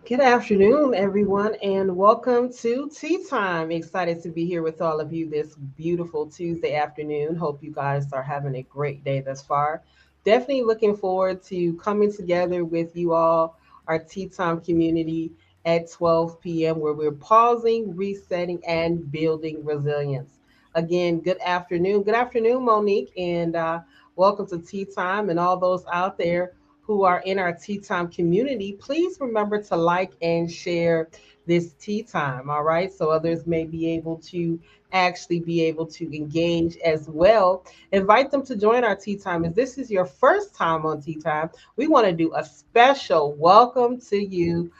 Good afternoon, everyone, and welcome to Tea Time. Excited to be here with all of you this beautiful Tuesday afternoon. Hope you guys are having a great day thus far. Definitely looking forward to coming together with you all, our Tea Time community at 12 p.m., where we're pausing, resetting, and building resilience. Again, good afternoon. Good afternoon, Monique, and welcome to Tea Time and all those out there who are in our tea time community, please remember to like and share this tea time, all right? So others may be able to actually be able to engage as well. Invite them to join our tea time. If this is your first time on tea time, we want to do a special welcome to you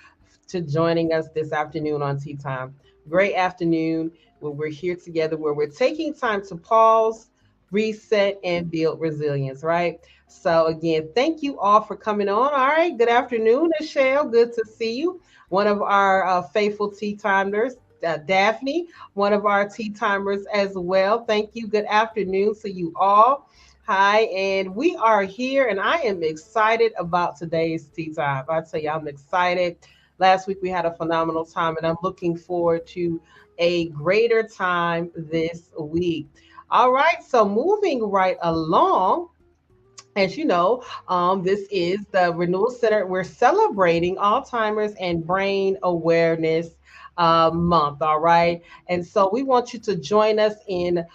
to joining us this afternoon on tea time. Great afternoon where we're here together, where we're taking time to pause, reset, and build resilience, right? So again, thank you all for coming on. All right, good afternoon, Michelle. Good to see you. One of our faithful tea timers, Daphne, one of our tea timers as well. Thank you. Good afternoon to you all. Hi, and we are here, and I am excited about today's tea time. I tell you, I'm excited. Last week we had a phenomenal time, and I'm looking forward to a greater time this week. All right, so moving right along, as you know, this is the Renewal Center. We're celebrating Alzheimer's and Brain Awareness Month. All right. And so we want you to join us in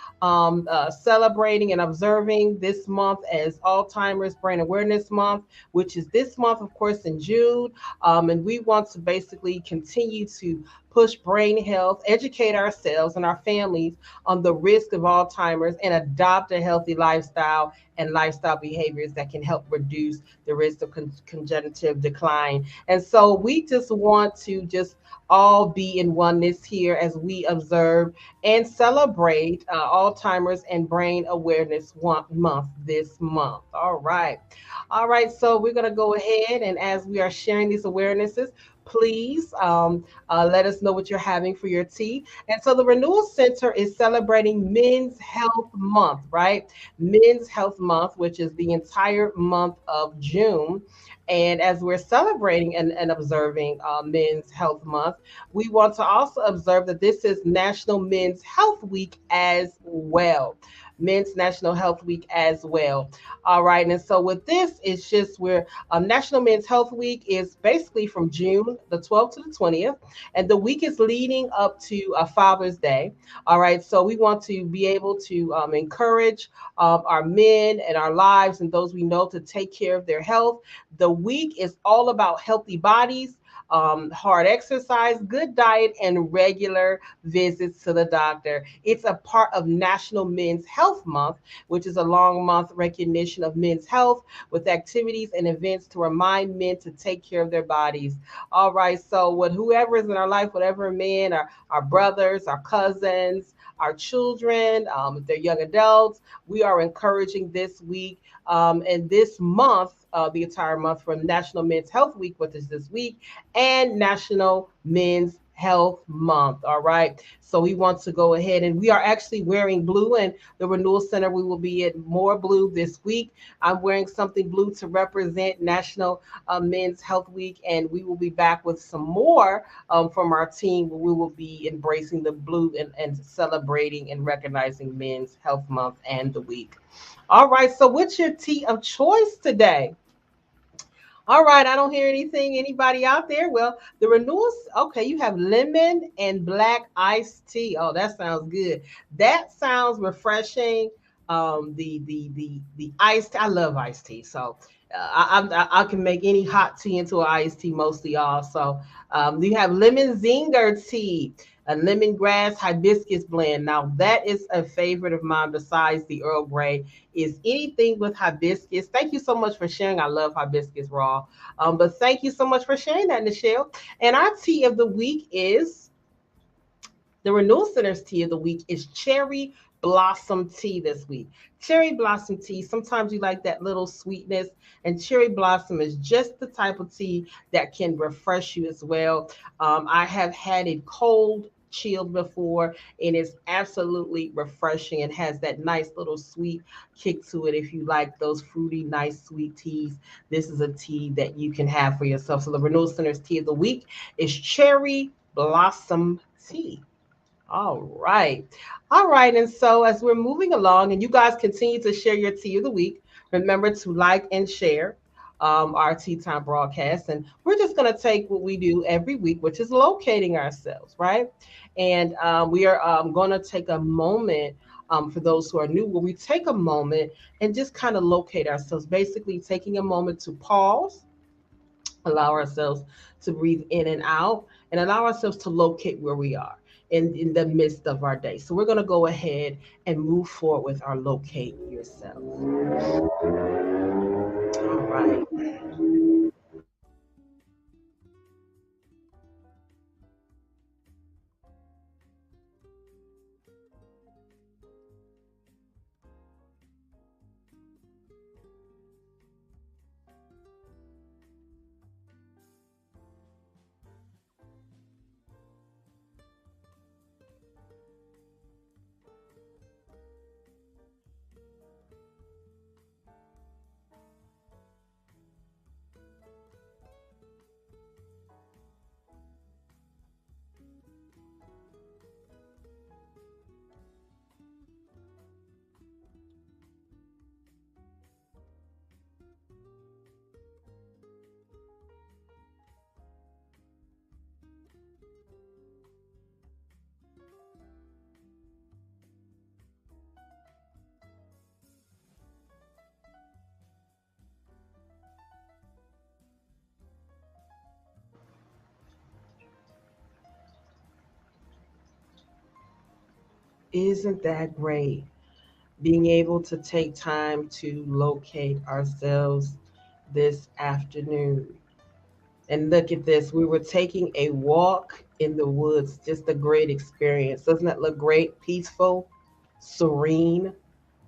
celebrating and observing this month as Alzheimer's Brain Awareness Month, which is this month, of course, in June. And we want to basically continue to push brain health, educate ourselves and our families on the risk of Alzheimer's, and adopt a healthy lifestyle and lifestyle behaviors that can help reduce the risk of congenital decline. And so we just want to just all be in oneness here as we observe and celebrate Alzheimer's and Brain Awareness Month this month. All right. All right. So we're going to go ahead, and as we are sharing these awarenesses, please let us know what you're having for your tea. And so the Renewal Center is celebrating Men's Health Month, right? Men's Health Month, which is the entire month of June. And as we're celebrating and observing Men's Health Month, we want to also observe that this is National Men's Health Week as well. Men's National Health Week as well. All right. And so with this, it's just where National Men's Health Week is basically from June the 12th to the 20th. And the week is leading up to Father's Day. All right. So we want to be able to encourage our men and our lives and those we know to take care of their health. The week is all about healthy bodies, hard exercise, good diet, and regular visits to the doctor. It's a part of National Men's Health Month, which is a long month recognition of men's health with activities and events to remind men to take care of their bodies. All right, so with whoever is in our life, whatever men, our brothers, our cousins, our children, if they're young adults, we are encouraging this week and this month, the entire month from National Men's Health Week, which is this week, and National Men's Health Month. All right. So we want to go ahead, and we are actually wearing blue, and the Renewal Center, we will be at more blue this week. I'm wearing something blue to represent National Men's Health Week, and we will be back with some more from our team where we will be embracing the blue and celebrating and recognizing Men's Health Month and the week. All right. So what's your tea of choice today? All right, I don't hear anything. Anybody out there? Well, the renewals. Okay, you have lemon and black iced tea. Oh, that sounds good. That sounds refreshing. The iced. I love iced tea. So I can make any hot tea into an iced tea, mostly also. You have lemon zinger tea, a lemongrass hibiscus blend. Now that is a favorite of mine besides the Earl Grey, is anything with hibiscus. Thank you so much for sharing. I love hibiscus raw. But thank you so much for sharing that, Nichelle. And our tea of the week is the Renewal Center's tea of the week is cherry blossom tea this week. Cherry blossom tea, sometimes you like that little sweetness, and cherry blossom is just the type of tea that can refresh you as well. I have had it cold chilled before, and it's absolutely refreshing and has that nice little sweet kick to it. If you like those fruity, nice sweet teas, this is a tea that you can have for yourself. So the Renewal Center's tea of the week is cherry blossom tea. All right. All right. And so as we're moving along, and you guys continue to share your tea of the week, remember to like and share our Tea Time broadcast. And we're just going to take what we do every week, which is locating ourselves, right? And we are going to take a moment for those who are new, where we take a moment and just kind of locate ourselves, basically taking a moment to pause, allow ourselves to breathe in and out, and allow ourselves to locate where we are in the midst of our day. So we're going to go ahead and move forward with our locate yourself. All right. Isn't that great? Being able to take time to locate ourselves this afternoon. And look at this. We were taking a walk in the woods. Just a great experience. Doesn't that look great? Peaceful, serene.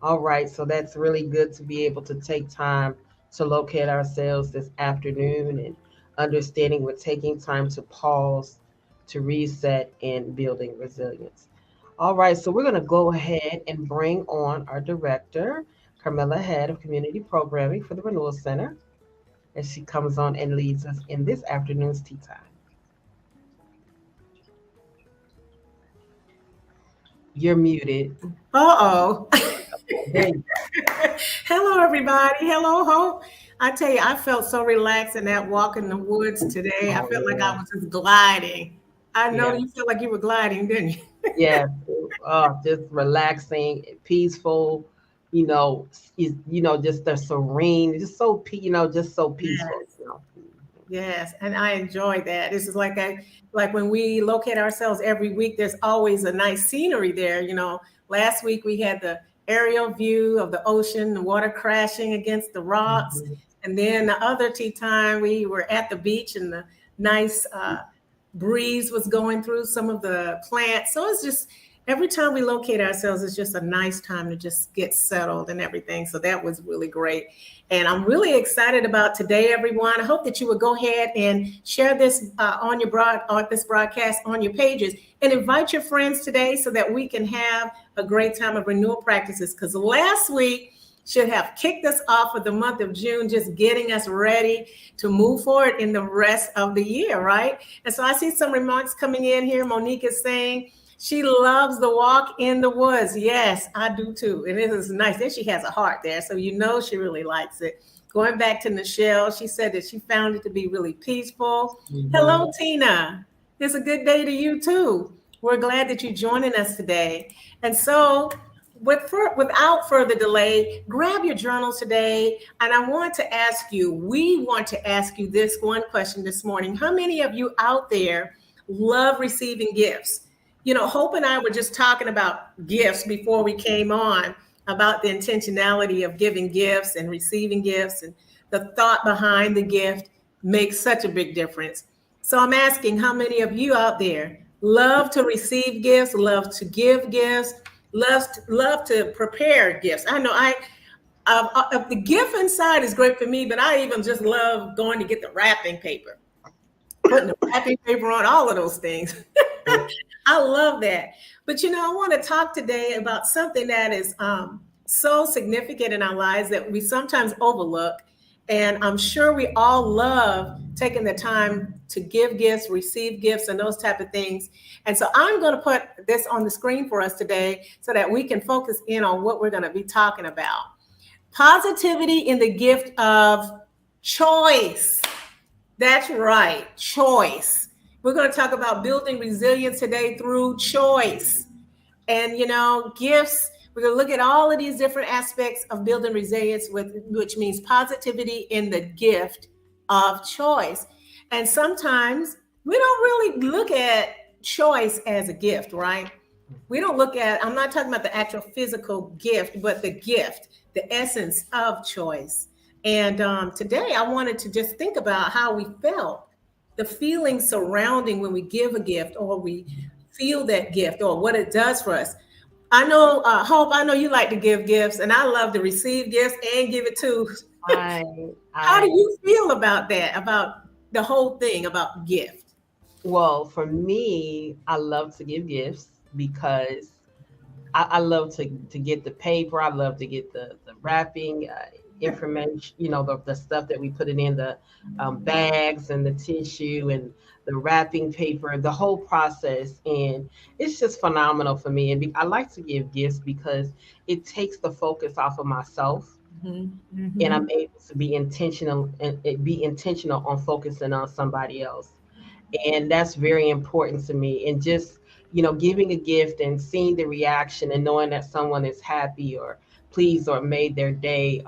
All right. So that's really good to be able to take time to locate ourselves this afternoon, and understanding we're taking time to pause, to reset, and building resilience. All right. So we're going to go ahead and bring on our director, Carmela, Head of Community Programming for the Renewal Center, as she comes on and leads us in this afternoon's tea time. You're muted. Uh-oh. There you Hello, everybody. Hello, Hope. I tell you, I felt so relaxed in that walk in the woods today. I go. felt like Yeah. I was just gliding. I know Yeah. you felt like you were gliding, didn't you? Yeah. Just relaxing, peaceful, just the serene, just so, just so peaceful. Yes, and I enjoy that. This is like when we locate ourselves every week, there's always a nice scenery there. Last week we had the aerial view of the ocean, the water crashing against the rocks. Mhm. And then the other tea time, we were at the beach and the nice breeze was going through some of the plants. So it's just every time we locate ourselves, it's just a nice time to just get settled and everything. So that was really great. And I'm really excited about today, everyone. I hope that you would go ahead and share this on this broadcast on your pages, and invite your friends today so that we can have a great time of renewal practices. Because last week should have kicked us off for the month of June, just getting us ready to move forward in the rest of the year, right? And so I see some remarks coming in here. Monique is saying she loves the walk in the woods. Yes, I do too. And it is nice. Then she has a heart there, so she really likes it. Going back to Nichelle, she said that she found it to be really peaceful. Mhm. Hello, Tina. It's a good day to you too. We're glad that you're joining us today. And so without further delay, grab your journals today. And we want to ask you this one question this morning. How many of you out there love receiving gifts? Hope and I were just talking about gifts before we came on, about the intentionality of giving gifts and receiving gifts, and the thought behind the gift makes such a big difference. So I'm asking, how many of you out there love to receive gifts, love to give gifts, love to prepare gifts? I know the gift inside is great for me, but I even just love going to get the wrapping paper, putting the wrapping paper on, all of those things. I love that. But I want to talk today about something that is so significant in our lives that we sometimes overlook. And I'm sure we all love taking the time to give gifts, receive gifts, and those type of things. And so I'm going to put this on the screen for us today so that we can focus in on what we're going to be talking about. Positivity in the gift of choice. That's right, choice. We're going to talk about building resilience today through choice. And, gifts, we're going to look at all of these different aspects of building resilience, which means positivity in the gift of choice. And sometimes we don't really look at choice as a gift, right? We don't look at, I'm not talking about the actual physical gift, but the gift, the essence of choice. And today I wanted to just think about how we felt, the feelings surrounding when we give a gift or we feel that gift or what it does for us. I know, Hope, I know you like to give gifts, and I love to receive gifts and give it too. How do you feel about that, about the whole thing, about gift? Well, for me, I love to give gifts because I love to get the paper. I love to get the wrapping information, the stuff that we put it in the bags and the tissue and the wrapping paper, the whole process. And it's just phenomenal for me. And I like to give gifts because it takes the focus off of myself. Mm-hmm. And Mm-hmm. I'm able to be intentional and be intentional on focusing on somebody else. And that's very important to me. And just giving a gift and seeing the reaction and knowing that someone is happy or pleased or made their day.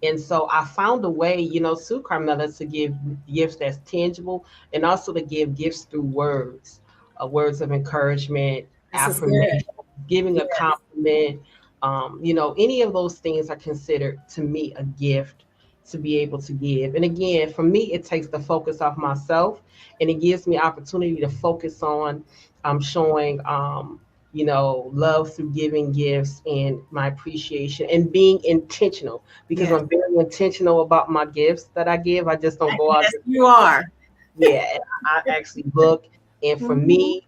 And so I found a way, Sue Carmela, to give gifts that's tangible and also to give gifts through words, words of encouragement, This is good. affirmation, giving a Yes. compliment. Any of those things are considered to me a gift to be able to give. And again, for me, it takes the focus off myself and it gives me opportunity to focus on showing love through giving gifts and my appreciation and being intentional because Yes. I'm very intentional about my gifts that I give. I just don't go out Yes, there. you are. Yeah, and I actually look. And for Mhm. me,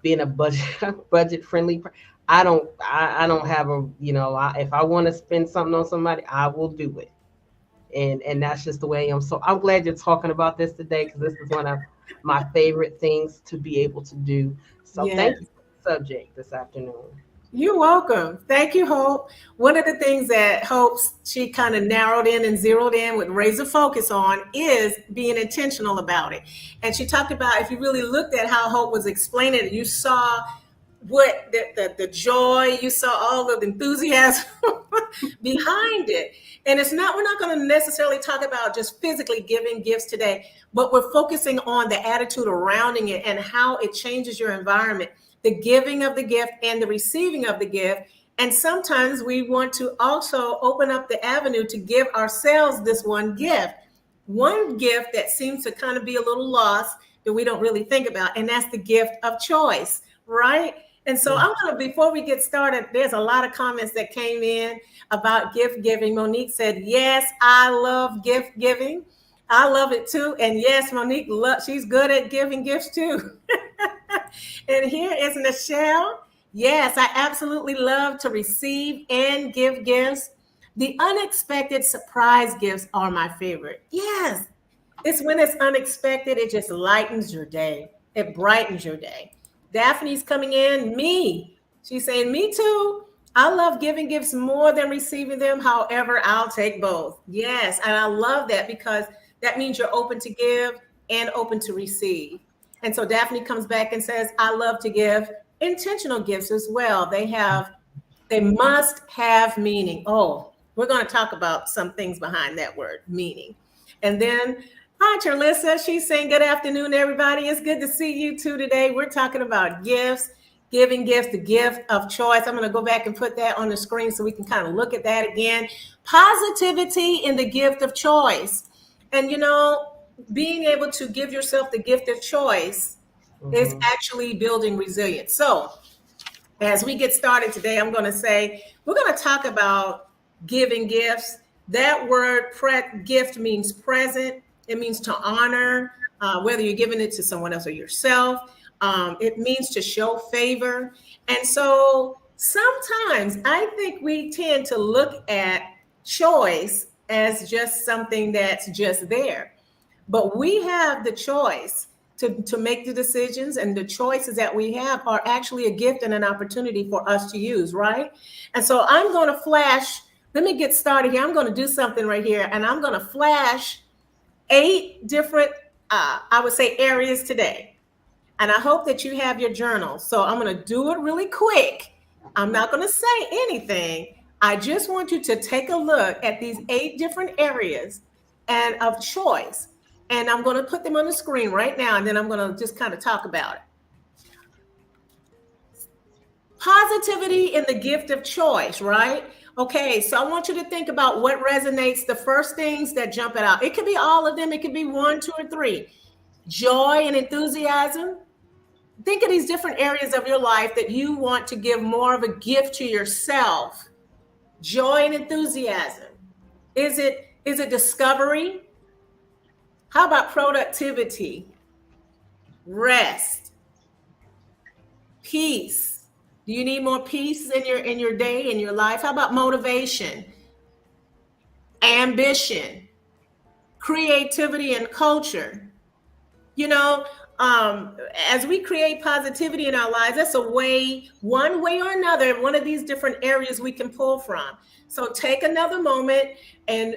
being a budget budget friendly, I don't have a if I want to spend something on somebody, I will do it. And that's just the way I am. So I'm glad you're talking about this today because this is one of my favorite things to be able to do. So Yes. thank you for the subject this afternoon. You're welcome. Thank you, Hope. One of the things that Hope's she kind of narrowed in and zeroed in with razor focus on is being intentional about it. And she talked about if you really looked at how Hope was explaining it, you saw what the joy, you saw all of the enthusiasm behind it. And we're not going to necessarily talk about just physically giving gifts today, but we're focusing on the attitude surrounding it and how it changes your environment, the giving of the gift and the receiving of the gift. And sometimes we want to also open up the avenue to give ourselves this one gift that seems to kind of be a little lost that we don't really think about. And that's the gift of choice, right? And so Yeah. I'm going to, before we get started, there's a lot of comments that came in about gift giving. Monique said, yes, I love gift giving. I love it too. And yes, Monique, she's good at giving gifts too. And here is Nichelle. Yes, I absolutely love to receive and give gifts. The unexpected surprise gifts are my favorite. Yes, it's when it's unexpected, it just lightens your day. It brightens your day. Daphne's coming in. Me. She's saying, me too. I love giving gifts more than receiving them. However, I'll take both. Yes. And I love that because that means you're open to give and open to receive. And so Daphne comes back and says, I love to give intentional gifts as well. They must have meaning. Oh, we're going to talk about some things behind that word, meaning. And then, hi, Charlissa. She's saying, good afternoon, everybody. It's good to see you too today. We're talking about gifts, giving gifts, the gift of choice. I'm going to go back and put that on the screen so we can kind of look at that again. Positivity in the gift of choice. And, being able to give yourself the gift of choice is Hmm. actually building resilience. So, as we get started today, I'm going to say we're going to talk about giving gifts. That word gift means present. It means to honor, whether you're giving it to someone else or yourself. It means to show favor. And so sometimes I think we tend to look at choice as just something that's just there. But we have the choice to make the decisions, and the choices that we have are actually a gift and an opportunity for us to use, right? And so I'm going to flash, let me get started here. I'm going to do something right here, and I'm going to flash 8 different, I would say, areas today. And I hope that you have your journal. So I'm going to do it really quick. I'm not going to say anything. I just want you to take a look at these 8 different areas and of choice. And I'm going to put them on the screen right now, and then I'm going to just kind of talk about it. Positivity in the gift of choice, right? Okay, so I want you to think about what resonates, the first things that jump out. It could be all of them. It could be 1, 2, or 3. Joy and enthusiasm. Think of these different areas of your life that you want to give more of a gift to yourself. Joy and enthusiasm. Is it discovery? How about productivity? Rest. Peace. Do you need more peace in your day, in your life? How about motivation? Ambition. Creativity and culture. You know, as we create positivity in our lives, that's a way, one way or another, one of these different areas we can pull from. So take another moment and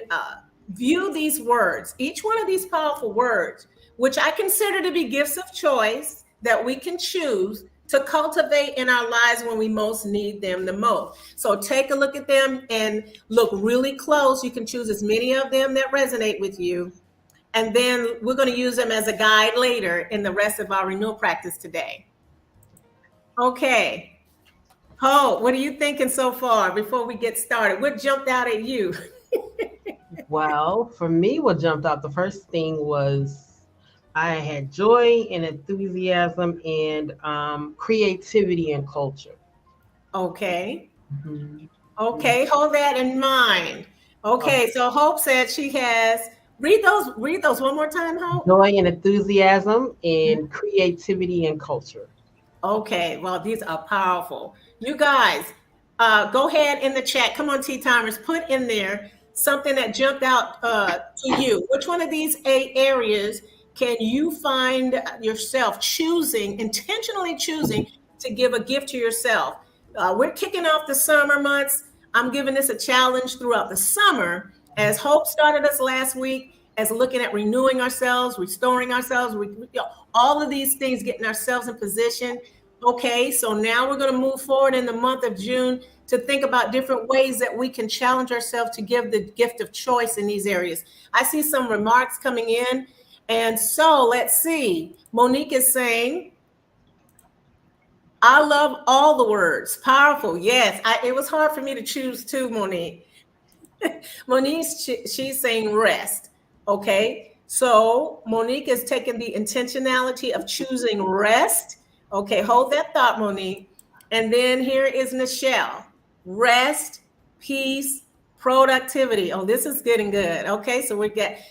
view these words, each one of these powerful words, which I consider to be gifts of choice that we can choose to cultivate in our lives when we most need them the most. So take a look at them and look really close. You can choose as many of them that resonate with you. And then we're going to use them as a guide later in the rest of our renewal practice today. Okay. Ho, what are you thinking so far before we get started? What jumped out at you? Well, for me, what jumped out the first thing was I had joy and enthusiasm and creativity and culture. Okay. Mhm. Okay, hold that in mind. Okay, so Hope said she has, read those one more time, Hope. Joy and enthusiasm and creativity and culture. Okay, well, these are powerful. You guys, go ahead in the chat. Come on, Tea Timers, put in there something that jumped out to you. Which one of these 8 areas can you find yourself choosing, intentionally choosing to give a gift to yourself? We're kicking off the summer months. I'm giving this a challenge throughout the summer, as Hope started us last week, as looking at renewing ourselves, restoring ourselves, all of these things, getting ourselves in position. Okay, so now we're going to move forward in the month of June to think about different ways that we can challenge ourselves to give the gift of choice in these areas. I see some remarks coming in. And so let's see. Monique is saying, I love all the words. Powerful. Yes, it was hard for me to choose too, Monique. Monique, she's saying rest. Okay, so Monique is taking the intentionality of choosing rest. Okay, hold that thought, Monique. And then here is Nichelle. Rest, peace, productivity. Oh, this is getting good. Okay, so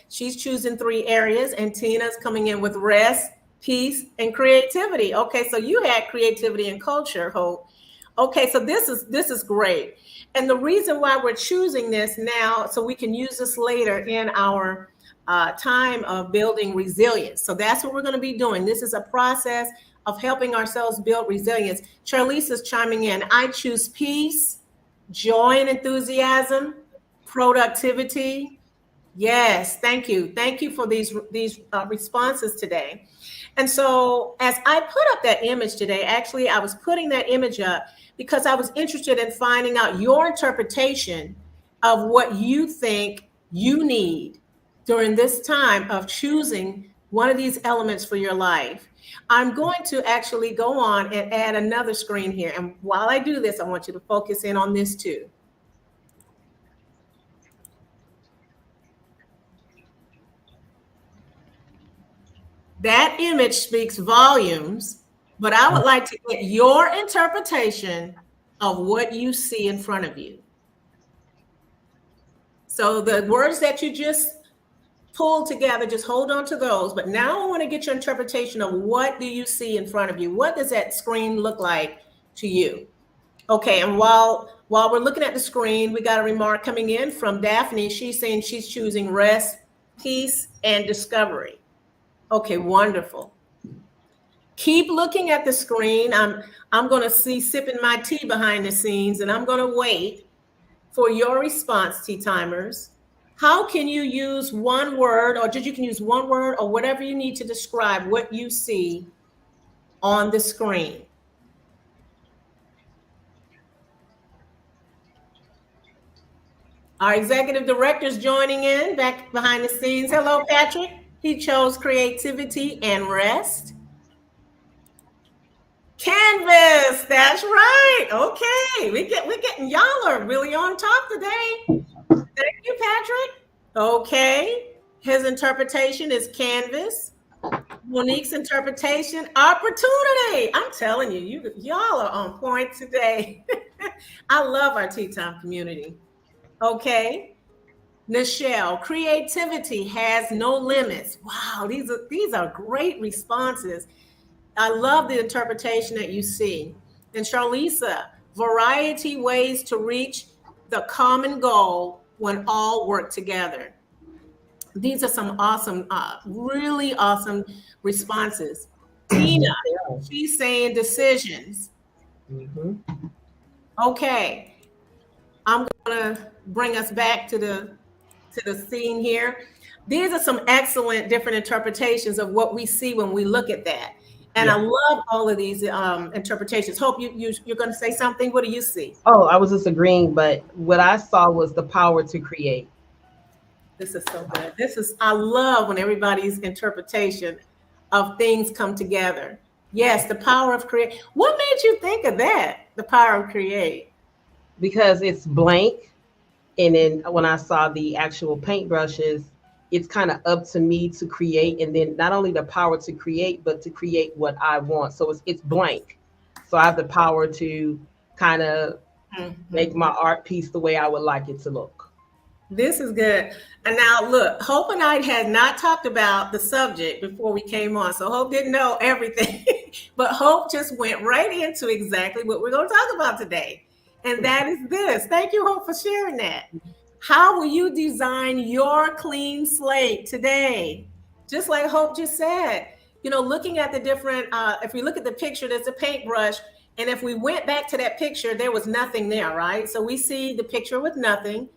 she's choosing 3 areas, and Tina's coming in with rest, peace, and creativity. Okay, so you had creativity and culture, Hope. Okay, so this is great. And the reason why we're choosing this now, so we can use this later in our time of building resilience. So that's what we're going to be doing. This is a process of helping ourselves build resilience. Charlize is chiming in. I choose peace, joy and enthusiasm, productivity. Yes, thank you. Thank you for these responses today. And so as I put up that image today, actually, I was putting that image up because I was interested in finding out your interpretation of what you think you need during this time of choosing one of these elements for your life. I'm going to actually go on and add another screen here. And while I do this, I want you to focus in on this too. That image speaks volumes, but I would like to get your interpretation of what you see in front of you. So the words that you just pulled together. Just hold on to those. But now I want to get your interpretation of what do you see in front of you? What does that screen look like to you? Okay, and while we're looking at the screen, we got a remark coming in from Daphne. She's saying she's choosing rest, peace, and discovery. Okay, wonderful. Keep looking at the screen. I'm going to see sipping my tea behind the scenes, and I'm going to wait for your response, tea timers. How can you use one word, or you can use one word or whatever you need to describe what you see on the screen? Our executive director is joining in back behind the scenes. Hello, Patrick. He chose creativity and rest. Canvas, that's right. Okay, we're getting, y'all are really on top today. Thank you, Patrick. Okay, his interpretation is canvas. Monique's interpretation, opportunity. I'm telling you, y'all are on point today. I love our tea time community. Okay, Nichelle, creativity has no limits. Wow, these are great responses. I love the interpretation that you see. And Charlisa, variety ways to reach the common goal when all work together. These are some awesome, really awesome responses. Tina, she's saying decisions. Mm-hmm. Okay, I'm gonna bring us back to the scene here. These are some excellent different interpretations of what we see when we look at that. And I love all of these interpretations. Hope you're going to say something. What do you see? Oh, I was just agreeing, but what I saw was the power to create. This is so good. I love when everybody's interpretation of things come together. Yes, the power of create. What made you think of that? The power of create? Because it's blank. And then when I saw the actual paintbrushes, it's kind of up to me to create, and then not only the power to create, but to create what I want. So it's blank. So I have the power to kind of make my art piece the way I would like it to look. This is good. And now look, Hope and I had not talked about the subject before we came on. So Hope didn't know everything, but Hope just went right into exactly what we're going to talk about today. And that is this. Thank you, Hope, for sharing that. How will you design your clean slate today? Just like Hope just said, looking at the different, if we look at the picture, there's a paintbrush. And if we went back to that picture, there was nothing there, right? So we see the picture with nothing.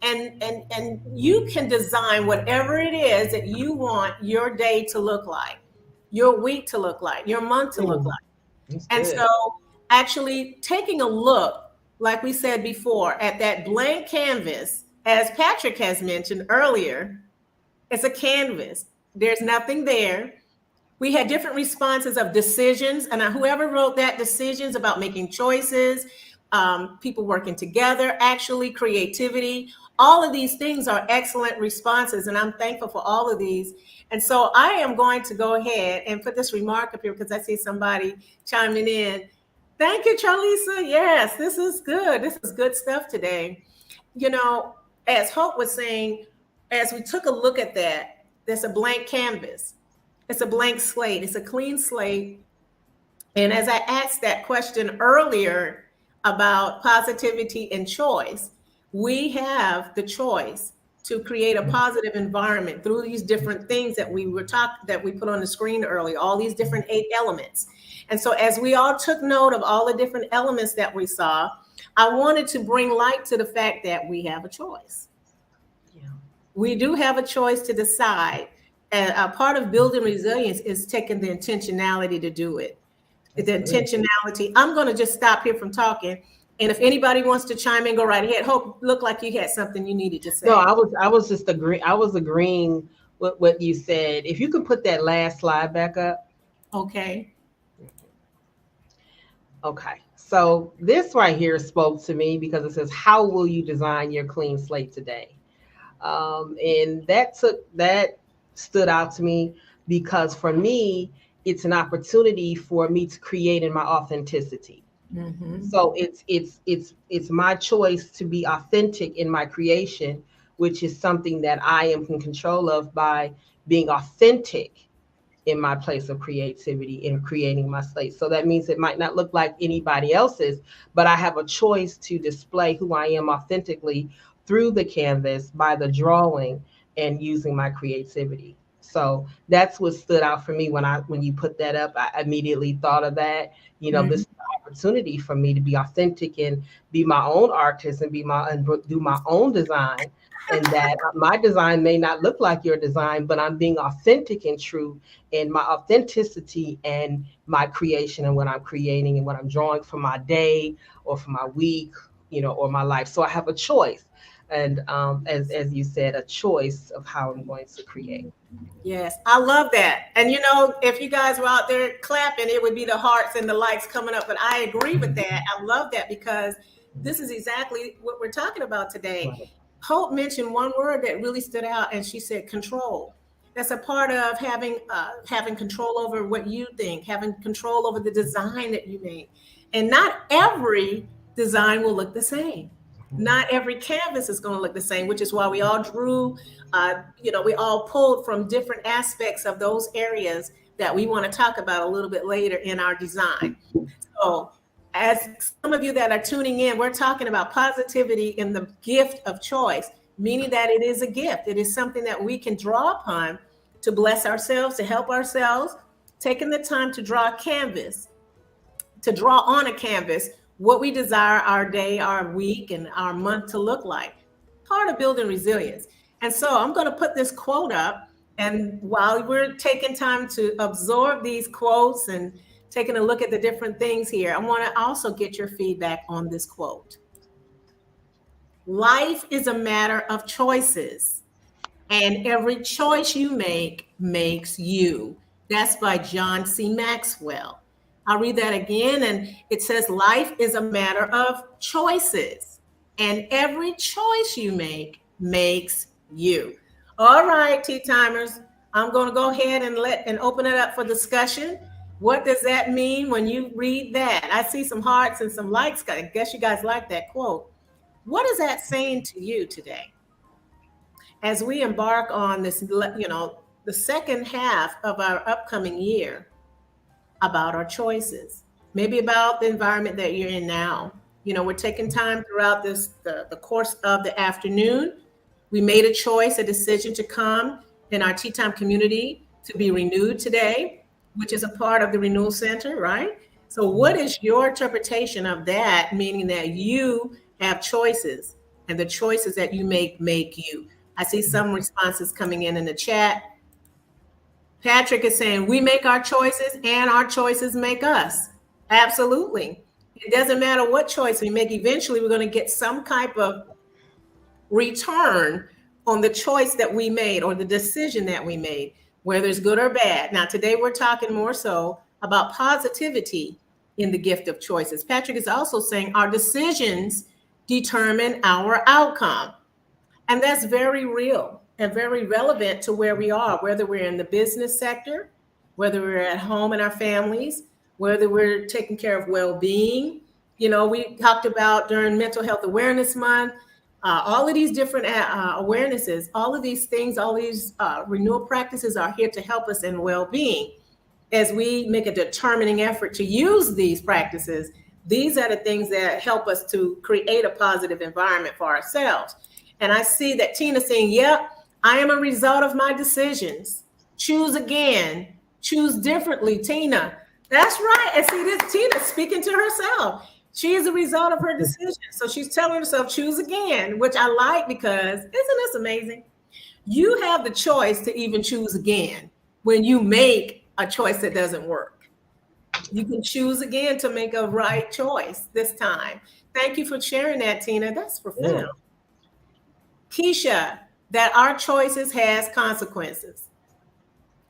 And you can design whatever it is that you want your day to look like, your week to look like, your month to look like. And so actually taking a look, like we said before, at that blank canvas, as Patrick has mentioned earlier, it's a canvas. There's nothing there. We had different responses of decisions, and whoever wrote that, decisions about making choices, people working together, actually creativity. All of these things are excellent responses, and I'm thankful for all of these. And so I am going to go ahead and put this remark up here because I see somebody chiming in. Thank you, Charlisa. Yes, this is good. This is good stuff today. As Hope was saying, as we took a look at that, there's a blank canvas. It's a blank slate. It's a clean slate. And as I asked that question earlier about positivity and choice, we have the choice to create a positive environment through these different things that we put on the screen earlier, all these different 8 elements. And so as we all took note of all the different elements that we saw, I wanted to bring light to the fact that we have a choice. Yeah. We do have a choice to decide. And a part of building resilience is taking the intentionality to do it. The intentionality. I'm going to just stop here from talking. And if anybody wants to chime in, go right ahead. Hope, looked like you had something you needed to say. No, I was just agreeing. I was agreeing with what you said. If you can put that last slide back up. Okay. Okay. So this right here spoke to me because it says, how will you design your clean slate today? And that stood out to me because for me, it's an opportunity for me to create in my authenticity. Mm-hmm. So it's my choice to be authentic in my creation, which is something that I am in control of by being authentic in my place of creativity in creating my slate. So that means it might not look like anybody else's, but I have a choice to display who I am authentically through the canvas by the drawing and using my creativity. So that's what stood out for me when you put that up. I immediately thought of that. This is an opportunity for me to be authentic and be my own artist and do my own design. And that my design may not look like your design, but I'm being authentic and true in my authenticity and my creation and what I'm creating and what I'm drawing for my day or for my week, or my life. So I have a choice. And as you said, a choice of how I'm going to create. Yes, I love that. And if you guys were out there clapping, it would be the hearts and the lights coming up. But I agree with that. I love that because this is exactly what we're talking about today. Right. Hope mentioned one word that really stood out, and she said control. That's a part of having control over what you think, having control over the design that you make. And not every design will look the same. Not every canvas is going to look the same, which is why we all drew, we all pulled from different aspects of those areas that we want to talk about a little bit later in our design. So as some of you that are tuning in, we're talking about positivity in the gift of choice, meaning that it is a gift. It is something that we can draw upon to bless ourselves, to help ourselves, taking the time to draw a canvas, to draw on a canvas what we desire our day, our week, and our month to look like. Part of building resilience. And so I'm going to put this quote up. And while we're taking time to absorb these quotes and taking a look at the different things here, I want to also get your feedback on this quote. Life is a matter of choices, and every choice you make makes you. That's by John C. Maxwell. I'll read that again. And it says, life is a matter of choices, and every choice you make makes you. All right, tea timers, I'm going to go ahead and open it up for discussion. What does that mean when you read that? I see some hearts and some likes. I guess you guys like that quote. What is that saying to you today? As we embark on this, the second half of our upcoming year, about our choices, maybe about the environment that you're in now. We're taking time throughout the course of the afternoon. We made a choice, a decision to come in our Tea Time community to be renewed today, which is a part of the Renewal Center, right? So what is your interpretation of that, meaning that you have choices and the choices that you make you? I see some responses coming in the chat. Patrick is saying, we make our choices and our choices make us. Absolutely. It doesn't matter what choice we make. Eventually, we're going to get some type of return on the choice that we made or the decision that we made, whether it's good or bad. Now, today we're talking more so about positivity in the gift of choices. Patrick is also saying our decisions determine our outcome. And that's very real and very relevant to where we are, whether we're in the business sector, whether we're at home in our families, whether we're taking care of well-being. We talked about during Mental Health Awareness Month, all of these different awarenesses, all of these things, all these renewal practices are here to help us in well-being. As we make a determining effort to use these practices, these are the things that help us to create a positive environment for ourselves. And I see that Tina's saying, yep, I am a result of my decisions. Choose again, choose differently, Tina. That's right. And see, this Tina speaking to herself. She is a result of her decision. So she's telling herself, choose again, which I like because isn't this amazing? You have the choice to even choose again when you make a choice that doesn't work. You can choose again to make a right choice this time. Thank you for sharing that, Tina. That's profound. Yeah. Keisha, that our choices has consequences.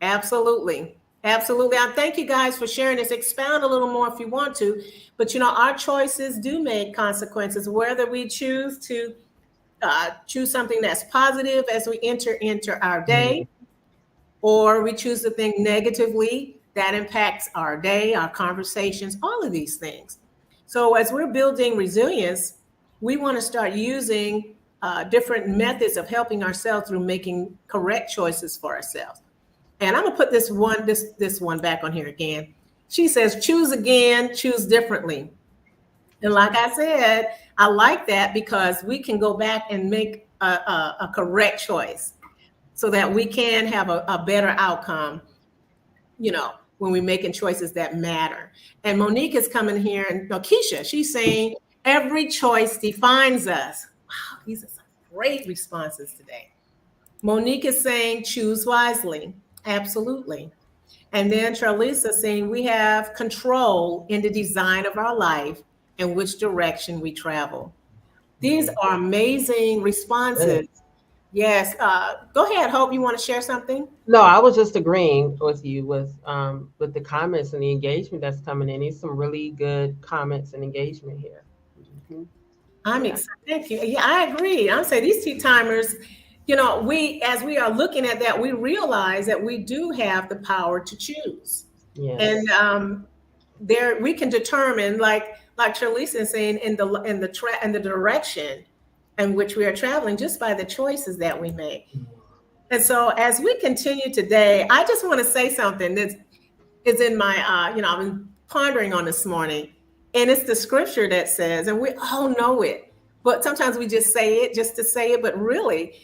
Absolutely. Absolutely. I thank you guys for sharing this. Expound a little more if you want to. But, our choices do make consequences, whether we choose to choose something that's positive as we enter into our day, or we choose to think negatively that impacts our day, our conversations, all of these things. So as we're building resilience, we want to start using different methods of helping ourselves through making correct choices for ourselves. And I'm gonna put this one back on here again. She says, choose again, choose differently. And like I said, I like that because we can go back and make a correct choice so that we can have a better outcome, when we're making choices that matter. And Monique is coming here, and Keisha, she's saying, every choice defines us. Wow, these are some great responses today. Monique is saying, choose wisely. Absolutely. And then Charlisa saying, we have control in the design of our life and which direction we travel. These are amazing responses. Yes. Go ahead, Hope. You want to share something? No, I was just agreeing with you with the comments and the engagement that's coming in. There's some really good comments and engagement here. Mm-hmm. I'm excited. Thank you. Yeah, I agree. I'm saying these tea timers, as we are looking at that, we realize that we do have the power to choose. Yes. And there we can determine, like Charlisa is saying, in the direction in which we are traveling just by the choices that we make. And so as we continue today, I just want to say something that is in my, I've been pondering on this morning. And it's the scripture that says, and we all know it, but sometimes we just say it just to say it. But really,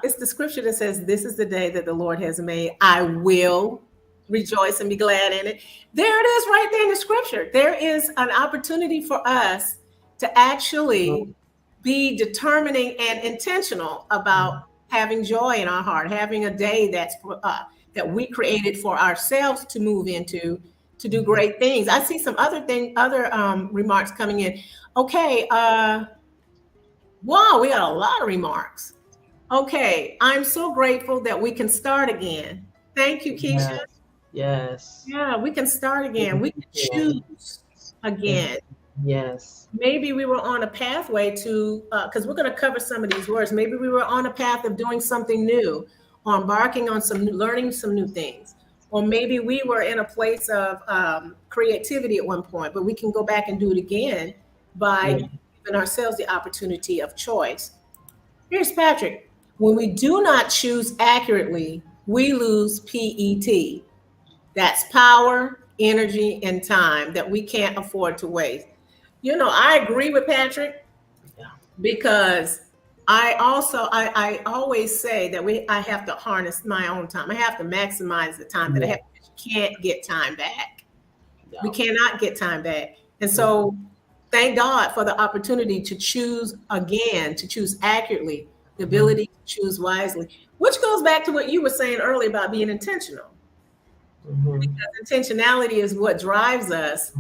it's the scripture that says, this is the day that the Lord has made. I will rejoice and be glad in it. There it is right there in the scripture. There is an opportunity for us to actually be determining and intentional about having joy in our heart, having a day that we created for ourselves to move into, to do great things. I see some other remarks coming in. Okay. Wow, we got a lot of remarks. Okay. I'm so grateful that we can start again. Thank you, Keisha. Yes. Yeah, we can start again. We can choose again. Yes. Maybe we were on a pathway to, because we're going to cover some of these words. Maybe we were on a path of doing something new, or embarking on learning some new things. Or maybe we were in a place of creativity at one point, but we can go back and do it again by giving ourselves the opportunity of choice. Here's Patrick. When we do not choose accurately, we lose PET. That's power, energy, and time that we can't afford to waste. I agree with Patrick, because I always say that I have to harness my own time. I have to maximize the time that I have. You can't get time back. We cannot get time back. And so thank God for the opportunity to choose again, to choose accurately, the ability to choose wisely, which goes back to what you were saying earlier about being intentional. Because intentionality is what drives us.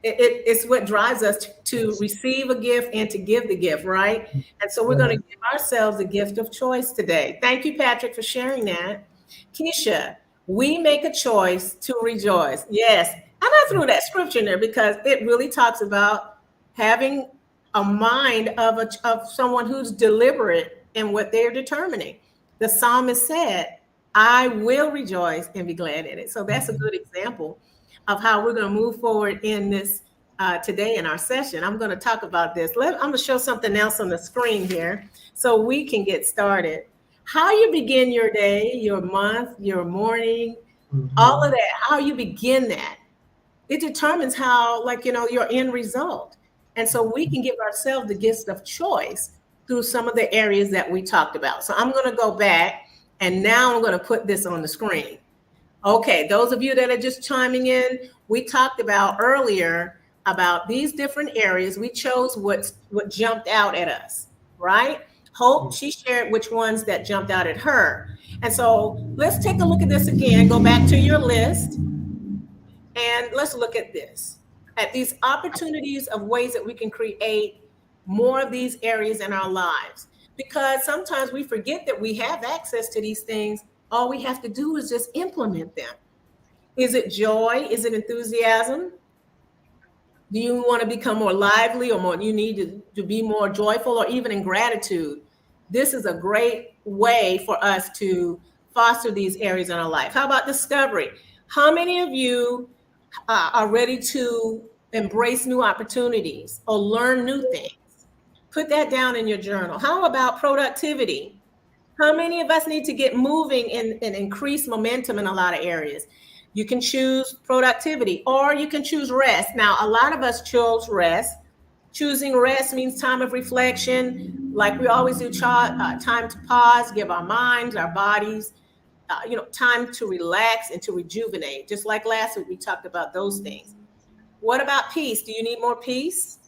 It's what drives us to receive a gift and to give the gift, right? And so we're going to give ourselves the gift of choice today. Thank you, Patrick, for sharing that. Keisha, we make a choice to rejoice. Yes. And I threw that scripture in there because it really talks about having a mind of someone who's deliberate in what they're determining. The psalmist said, I will rejoice and be glad in it. So that's a good example of how we're going to move forward in this today in our session. I'm going to talk about this. I'm going to show something else on the screen here so we can get started. How you begin your day, your month, your morning, all of that, how you begin that, it determines how, your end result. And so we can give ourselves the gift of choice through some of the areas that we talked about. So I'm going to go back, and now I'm going to put this on the screen. Okay, those of you that are just chiming in, we talked about earlier about these different areas. We chose what jumped out at us, right? Hope, she shared which ones that jumped out at her. And so let's take a look at this again. Go back to your list and let's look at this, at these opportunities of ways that we can create more of these areas in our lives. Because sometimes we forget that we have access to these things. All we have to do is just implement them. Is it joy? Is it enthusiasm? Do you want to become more lively, or more? You need to be more joyful, or even in gratitude? This is a great way for us to foster these areas in our life. How about discovery? How many of you are ready to embrace new opportunities or learn new things? Put that down in your journal. How about productivity? How many of us need to get moving and increase momentum in a lot of areas? You can choose productivity or you can choose rest. Now, a lot of us chose rest. Choosing rest means time of reflection, like we always do, time to pause, give our minds, our bodies, time to relax and to rejuvenate. Just like last week, we talked about those things. What about peace? Do you need more peace?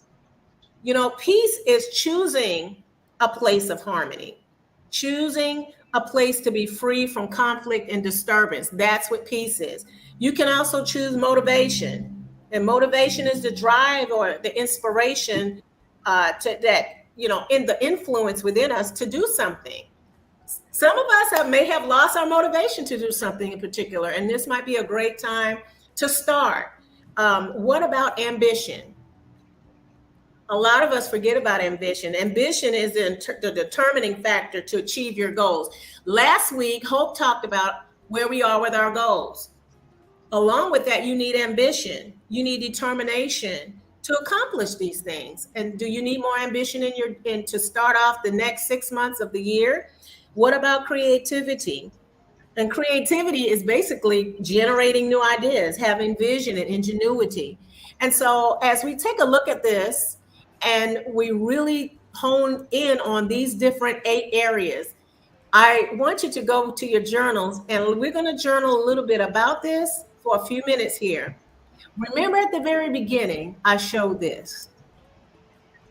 Peace is choosing a place of harmony, choosing a place to be free from conflict and disturbance. That's what peace is. You can also choose motivation, and motivation is the drive or the inspiration to that, in the influence within us to do something. Some of us may have lost our motivation to do something in particular, and this might be a great time to start. What about ambition? A lot of us forget about ambition. Ambition is the determining factor to achieve your goals. Last week, Hope talked about where we are with our goals. Along with that, you need ambition. You need determination to accomplish these things. And do you need more ambition to start off the next 6 months of the year? What about creativity? And creativity is basically generating new ideas, having vision and ingenuity. And so as we take a look at this and we really hone in on these different 8 areas, I want you to go to your journals, and we're going to journal a little bit about this for a few minutes here. Remember at the very beginning, I showed this.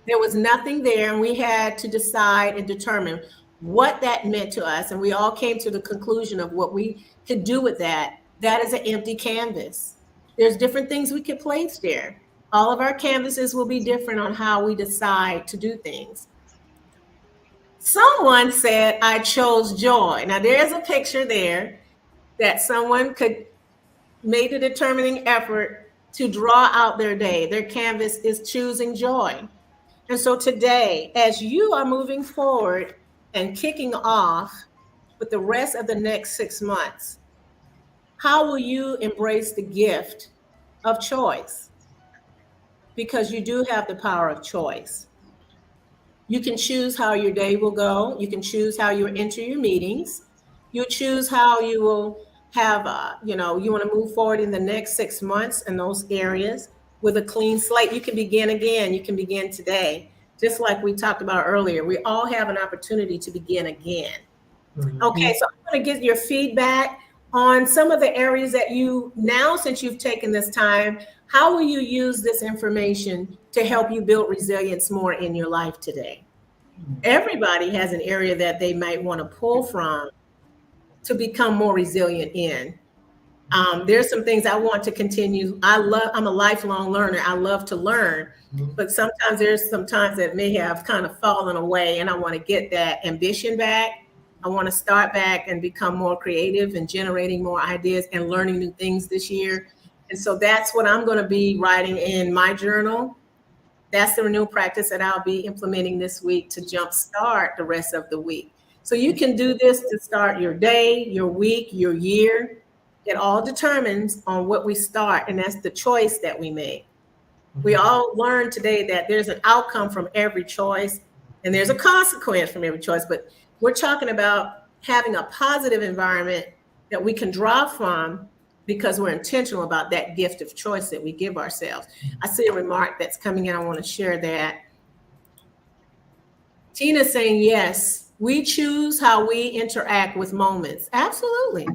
There was nothing there, and we had to decide and determine what that meant to us. And we all came to the conclusion of what we could do with that. That is an empty canvas. There's different things we could place there. All of our canvases will be different on how we decide to do things. Someone said, I chose joy. Now there's a picture there that someone could make a determining effort to draw out their day. Their canvas is choosing joy. And so today, as you are moving forward and kicking off with the rest of the next 6 months, how will you embrace the gift of choice? Because you do have the power of choice. You can choose how your day will go. You can choose how you enter your meetings. You choose how you will have, you want to move forward in the next 6 months in those areas with a clean slate. You can begin again. You can begin today. Just like we talked about earlier, we all have an opportunity to begin again. Mm-hmm. Okay, so I'm going to get your feedback on some of the areas that since you've taken this time, how will you use this information to help you build resilience more in your life today? Mm-hmm. Everybody has an area that they might want to pull from to become more resilient in. There's some things I want to continue. I'm a lifelong learner. I love to learn, but sometimes there's some times that may have kind of fallen away, and I want to get that ambition back. I want to start back and become more creative and generating more ideas and learning new things this year. And so that's what I'm going to be writing in my journal. That's the renewal practice that I'll be implementing this week to jumpstart the rest of the week. So you can do this to start your day, your week, your year. It all determines on what we start, and that's the choice that we make. We all learned today that there's an outcome from every choice, and there's a consequence from every choice, but we're talking about having a positive environment that we can draw from because we're intentional about that gift of choice that we give ourselves. I see a remark that's coming in. I want to share that. Tina's saying, yes, we choose how we interact with moments. Absolutely.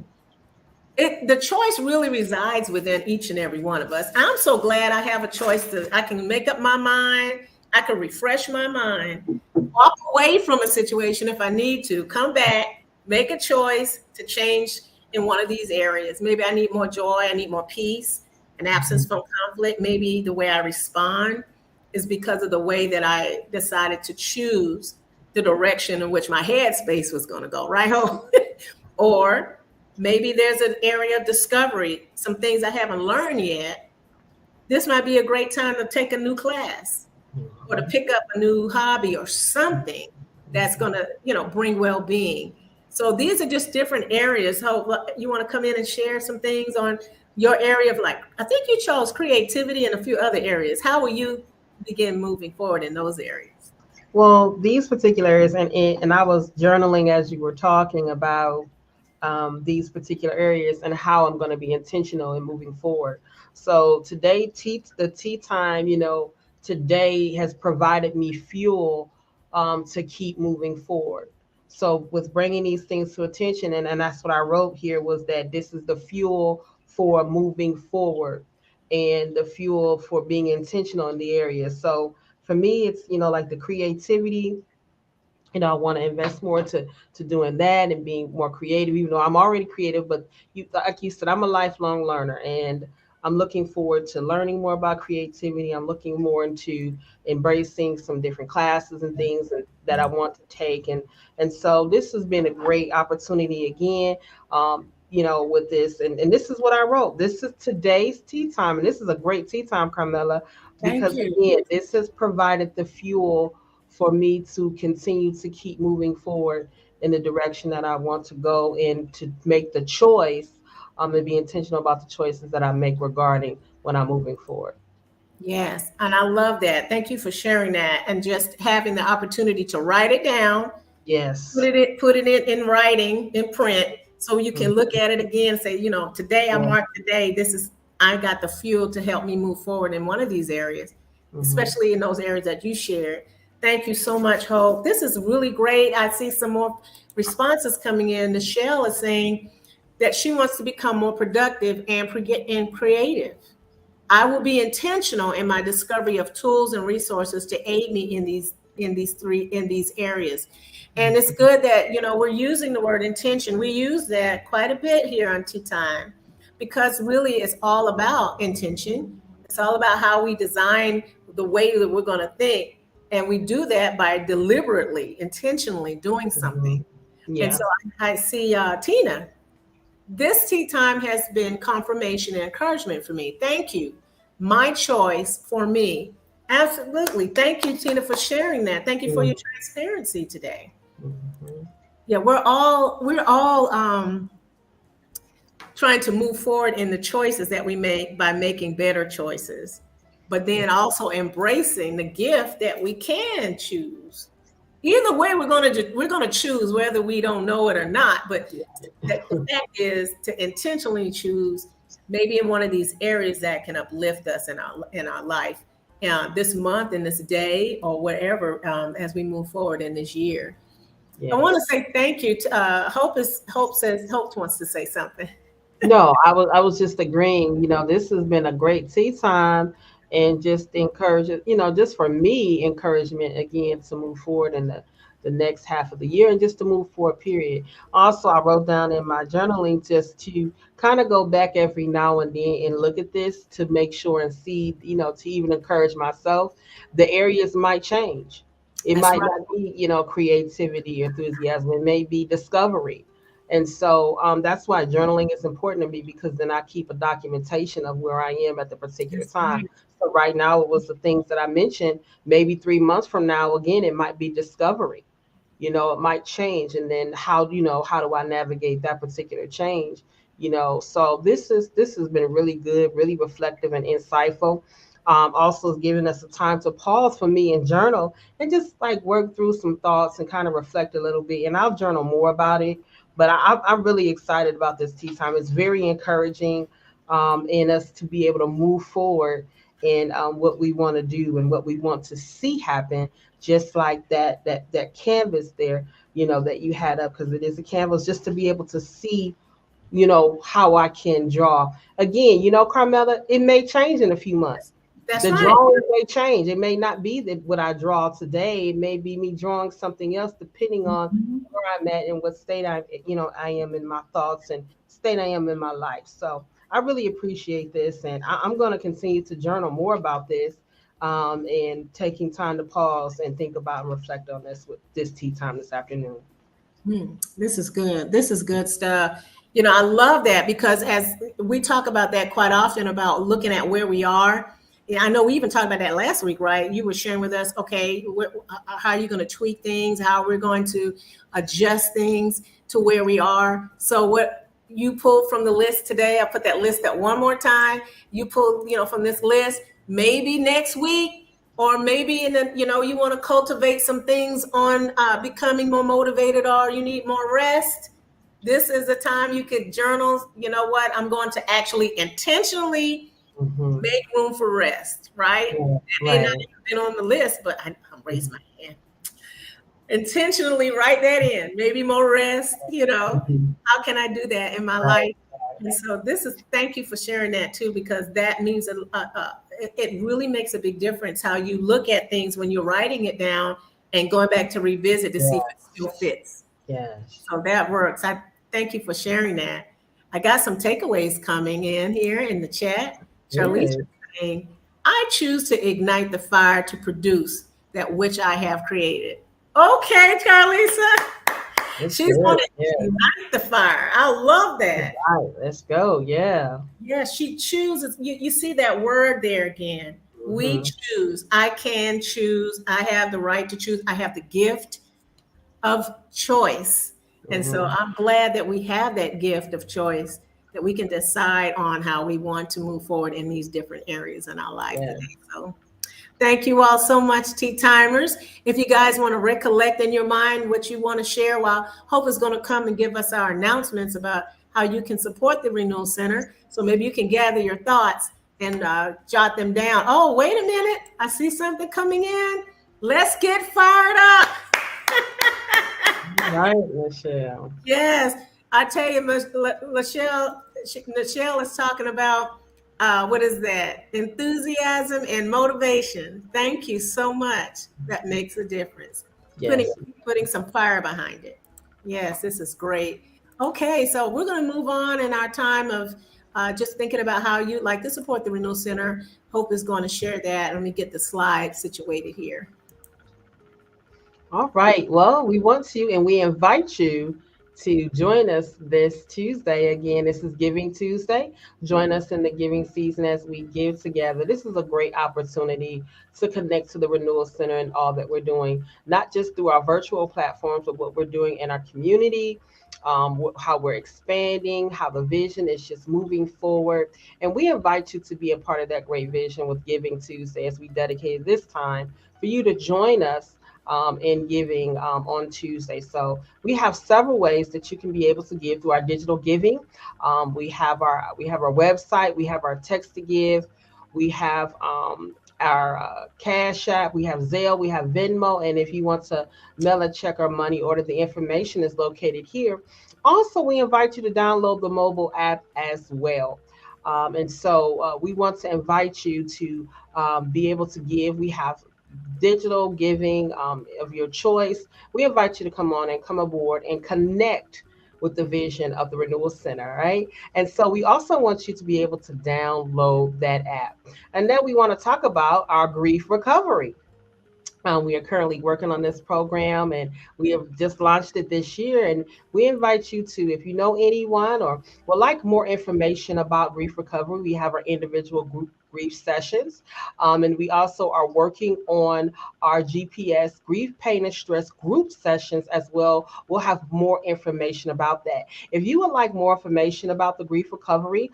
The choice really resides within each and every one of us. I'm so glad I have a choice I can make up my mind. I can refresh my mind, walk away from a situation if I need to, come back, make a choice to change in one of these areas. Maybe I need more joy. I need more peace, an absence from conflict. Maybe the way I respond is because of the way that I decided to choose the direction in which my headspace was going to go, right? Or maybe there's an area of discovery, some things I haven't learned yet. This might be a great time to take a new class or to pick up a new hobby or something that's going to, bring well-being. So these are just different areas. How you want to come in and share some things on your area of I think you chose creativity and a few other areas. How will you begin moving forward in those areas? Well, these particular areas, and I was journaling as you were talking about these particular areas and how I'm going to be intentional in moving forward. So today, the tea time, today has provided me fuel to keep moving forward. So with bringing these things to attention, and that's what I wrote here was that this is the fuel for moving forward and the fuel for being intentional in the area. So for me, it's like the creativity. I want to invest more to doing that and being more creative, even though I'm already creative. But like you said, I'm a lifelong learner, and I'm looking forward to learning more about creativity. I'm looking more into embracing some different classes and things that I want to take, and so this has been a great opportunity again. With this, and this is what I wrote. This is today's tea time, and this is a great tea time, Carmela, Thank because you. again, this has provided the fuel for me to continue to keep moving forward in the direction that I want to go and to make the choice and be intentional about the choices that I make regarding when I'm moving forward. Yes, and I love that. Thank you for sharing that and just having the opportunity to write it down, Yes. put it in writing, in print, so you can Mhm. look at it again and say, today I Yeah. marked the day. I got the fuel to help me move forward in one of these areas, Hmm. especially in those areas that you shared. Thank you so much, Hope. This is really great. I see some more responses coming in. Michelle is saying that she wants to become more productive and creative. I will be intentional in my discovery of tools and resources to aid me in these areas. And it's good that we're using the word intention. We use that quite a bit here on Tea Time because really it's all about intention. It's all about how we design the way that we're going to think. And we do that by deliberately, intentionally doing something. Hmm. And Yeah. so I see Tina. This tea time has been confirmation and encouragement for me. Thank you. My choice for me. Absolutely. Thank you, Tina, for sharing that. Thank you for your transparency today. Hmm. Yeah, we're all trying to move forward in the choices that we make by making better choices, but then also embracing the gift that we can choose. Either way, we're gonna choose whether we don't know it or not. But the fact is to intentionally choose maybe in one of these areas that can uplift us in our life this month, in this day, or whatever as we move forward in this year. I want to Yes. say thank you to Hope wants to say something. No, I was just agreeing. This has been a great tea time, and just encourage just for me, encouragement again to move forward in the next half of the year and just to move forward. Period. Also, I wrote down in my journaling just to kind of go back every now and then and look at this to make sure and see, to even encourage myself. The areas might change. It That's might right. not be, creativity, enthusiasm. It may be discovery. And so that's why journaling is important to me because then I keep a documentation of where I am at the particular That's time. right. So right now it was the things that I mentioned. Maybe 3 months from now, again, it might be discovery. It might change. And then how do I navigate that particular change? So this has been really good, really reflective and insightful. Also giving us a time to pause for me and journal and just like work through some thoughts and kind of reflect a little bit. And I'll journal more about it, but I'm really excited about this tea time. It's very encouraging in us to be able to move forward in what we want to do and what we want to see happen. Just like that canvas there, that you had up, because it is a canvas, just to be able to see, how I can draw. Again, Carmela, it may change in a few months. That's The right. drawing may change. It may not be that what I draw today. It may be me drawing something else, depending on Mhm. where I'm at and what state I am in my thoughts and state I am in my life. So I really appreciate this, and I'm going to continue to journal more about this, and taking time to pause and think about and reflect on this with this tea time this afternoon. This is good. This is good stuff. I love that because as we talk about that quite often about looking at where we are. Yeah, I know we even talked about that last week, right? You were sharing with us, okay, how are you going to tweak things, how we're going to adjust things to where we are. So what you pulled from the list today, I put that list up one more time. You pull, from this list, maybe next week. or maybe you want to cultivate some things on becoming more motivated, or you need more rest. This is the time you could journal. You know what? I'm going to actually intentionally Mm-hmm. make room for rest, right? Yeah, That may not right. have been on the list, but I'm raising my hand. Intentionally write that in. Maybe more rest, Mm-hmm. How can I do that in my Right. life? And so thank you for sharing that too, because that means it really makes a big difference how you look at things when you're writing it down and going back to revisit to see if it still Yes. fits. Yes. So that works. I thank you for sharing that. I got some takeaways coming in here in the chat. Charlize Good. is saying, I choose to ignite the fire to produce that which I have created. Okay, Charlisa. It's She's good. going to Yeah. ignite the fire. I love that. Right. Let's go. Yeah. Yeah, she chooses. You see that word there again. We Mm-hmm. choose. I can choose. I have the right to choose. I have the gift of choice. And so Mm-hmm. I'm glad that we have that gift of choice, that we can decide on how we want to move forward in these different areas in our life Yeah. today. So thank you all so much, Tea Timers. If you guys want to recollect in your mind what you want to share, while Hope is going to come and give us our announcements about how you can support the Renewal Center. So maybe you can gather your thoughts and jot them down. Oh, wait a minute. I see something coming in. Let's get fired up. Right, Michelle. Yes, I tell you, Michelle is talking about what is that? Enthusiasm and motivation. Thank you so much. That makes a difference. Putting Yes. putting some fire behind it. Yes, this is great. Okay, so we're going to move on in our time of just thinking about how you'd like to support the Renewal Center. Hope is going to share that. Let me get the slide situated here. All right. Well, we want to and we invite you to join us this Tuesday. Again, this is Giving Tuesday. Join us in the giving season as we give together. This is a great opportunity to connect to the Renewal Center and all that we're doing, not just through our virtual platforms, but what we're doing in our community. How we're expanding, how the vision is just moving forward. And we invite you to be a part of that great vision with Giving Tuesday as we dedicate this time for you to join us in giving on Tuesday. So we have several ways that you can be able to give through our digital giving. We have our website. We have our text to give. We have our Cash App. We have Zelle. We have Venmo. And if you want to mail a check or money order, the information is located here. Also, we invite you to download the mobile app as well. And so we want to invite you to be able to give. We have digital giving of your choice. We invite you to come on and come aboard and connect with the vision of the Renewal Center, right? And so we also want you to be able to download that app. And then we want to talk about our grief recovery. We are currently working on this program and we have just launched it this year. And we invite you to, if you know anyone or would like more information about grief recovery, we have our individual group grief sessions. And we also are working on our GPS grief, pain, and stress group sessions as well. We'll have more information about that. If you would like more information about the grief recovery,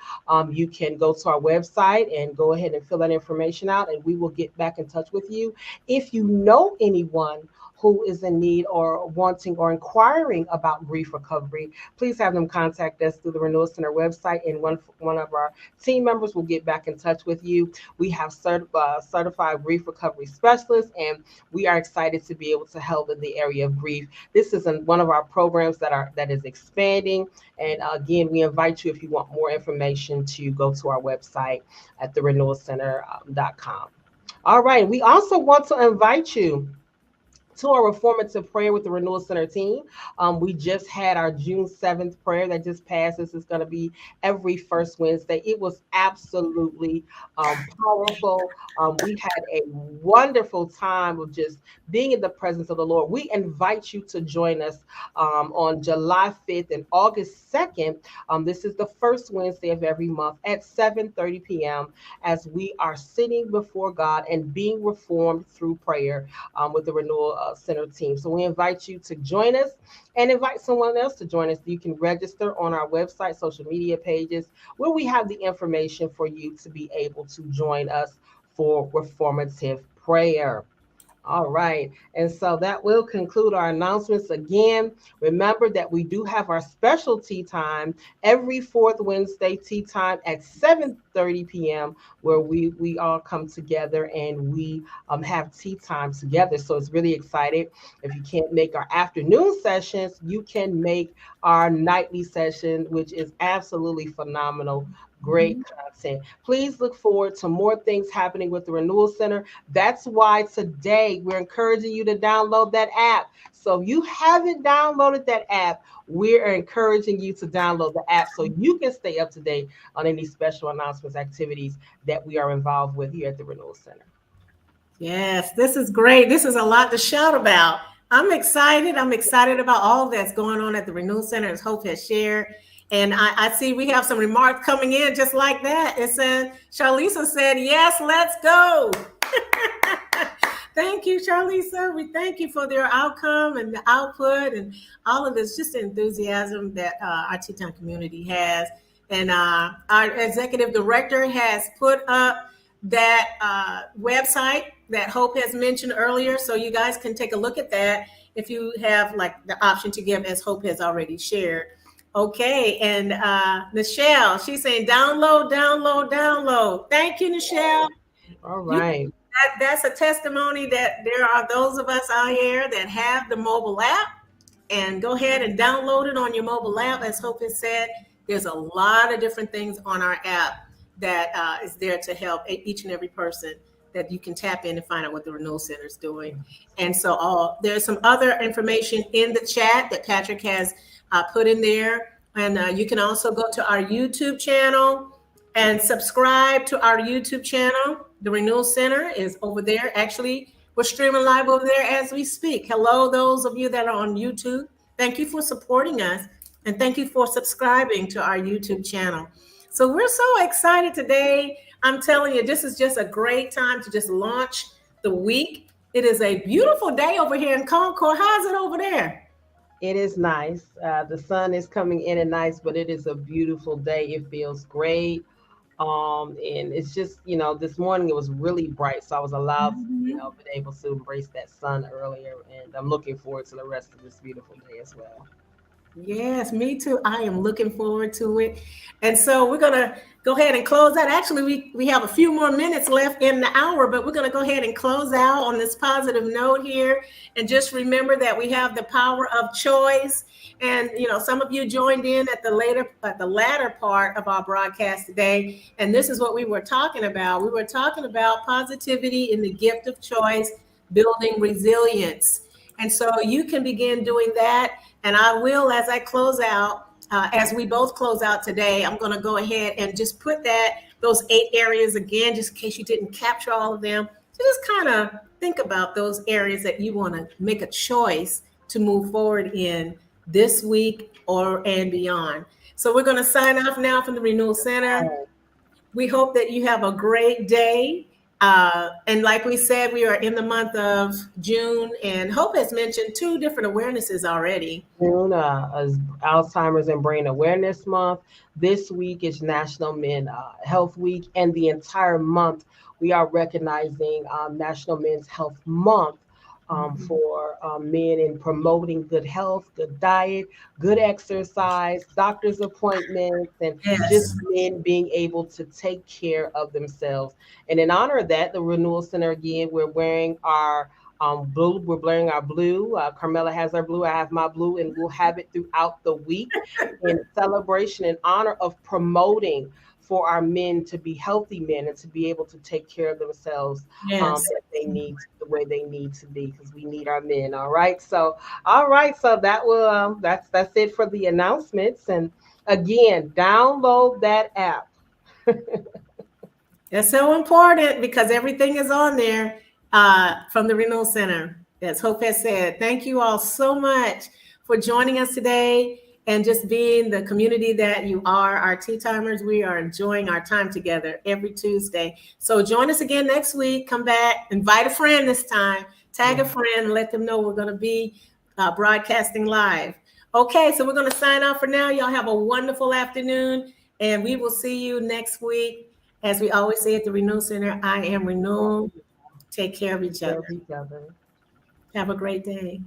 you can go to our website and go ahead and fill that information out, and we will get back in touch with you. If you know anyone who is in need or wanting or inquiring about grief recovery, please have them contact us through the Renewal Center website, and one of our team members will get back in touch with you. We have certified grief recovery specialists, and we are excited to be able to help in the area of grief. This is one of our programs that is expanding. And again, we invite you, if you want more information, to go to our website at therenewalcenter.com. All right. We also want to invite you to our reformative prayer with the Renewal Center team. We just had our June 7th prayer that just passed. This is going to be every first Wednesday. It was absolutely powerful. We had a wonderful time of just being in the presence of the Lord. We invite you to join us on July 5th and August 2nd. This is the first Wednesday of every month at 7:30 p.m. as we are sitting before God and being reformed through prayer with the Renewal Center team. So we invite you to join us and invite someone else to join us. You can register on our website, social media pages, where we have the information for you to be able to join us for reformative prayer. All right. And so that will conclude our announcements. Again, remember that we do have our special tea time every fourth Wednesday tea time at 7:30 p.m. where we all come together and we have tea time together. So it's really excited. If you can't make our afternoon sessions, you can make our nightly session, which is absolutely phenomenal. Great content. Please look forward to more things happening with the Renewal Center. That's why today we're encouraging you to download that app. So if you haven't downloaded that app, we're encouraging you to download the app so you can stay up to date on any special announcements, activities that we are involved with here at the Renewal Center. Yes, this is great. This is a lot to shout about. I'm excited. I'm excited about all that's going on at the Renewal Center, as Hope has shared. And I see we have some remarks coming in just like that. It said, Charlisa said, yes, let's go. Thank you, Charlisa. We thank you for their outcome and the output and all of this, just the enthusiasm that our Tea Time community has. And our executive director has put up that website that Hope has mentioned earlier. So you guys can take a look at that if you have like the option to give, as Hope has already shared. Okay, and Nichelle, she's saying download, download, download. Thank you, Nichelle. All right. That's a testimony that there are those of us out here that have the mobile app, and go ahead and download it on your mobile app. As Hope has said, there's a lot of different things on our app that is there to help each and every person that you can tap in and find out what the Renewal Center is doing. And so there's some other information in the chat that Patrick has put in there. And you can also go to our YouTube channel and subscribe to our YouTube channel. The Renewal Center is over there. Actually, we're streaming live over there as we speak. Hello, those of you that are on YouTube. Thank you for supporting us. And thank you for subscribing to our YouTube channel. So we're so excited today. I'm telling you, this is just a great time to just launch the week. It is a beautiful day over here in Concord. How's it over there? It is nice. The sun is coming in and nice, but it is a beautiful day. It feels great. And it's just, this morning it was really bright. So I was allowed to, been able to embrace that sun earlier. And I'm looking forward to the rest of this beautiful day as well. Yes, me too. I am looking forward to it. And so we're going to go ahead and close out. Actually, we have a few more minutes left in the hour, but we're going to go ahead and close out on this positive note here. And just remember that we have the power of choice. And, some of you joined in at the latter part of our broadcast today. And this is what we were talking about. We were talking about positivity in the gift of choice, building resilience. And so you can begin doing that. And I will, as I close out, as we both close out today, I'm going to go ahead and just put those 8 areas again, just in case you didn't capture all of them. So just kind of think about those areas that you want to make a choice to move forward in this week and beyond. So we're going to sign off now from the Renewal Center. We hope that you have a great day. And like we said, we are in the month of June, and Hope has mentioned 2 different awarenesses already. June is Alzheimer's and Brain Awareness Month. This week is National Men Health Week, and the entire month we are recognizing National Men's Health Month for men in promoting good health, good diet, good exercise, doctor's appointments, and just men being able to take care of themselves. And in honor of that, the Renewal Center, again, we're wearing our blue. We're wearing our blue. Carmela has her blue. I have my blue, and we'll have it throughout the week in celebration in honor of promoting for our men to be healthy men and to be able to take care of themselves that they need the way they need to be, because we need our men. All right. So that will that's it for the announcements. And again, download that app. That's so important because everything is on there from the Renewal Center. As Hope has said, thank you all so much for joining us today and just being the community that you are, our Tea Timers. We are enjoying our time together every Tuesday. So join us again next week. Come back, invite a friend this time, tag a friend, and let them know we're going to be broadcasting live. Okay, so we're going to sign off for now. Y'all have a wonderful afternoon, and we will see you next week. As we always say at the Renewal Center, I am Renewal. Take care of Take each care other. of each other. Have a great day.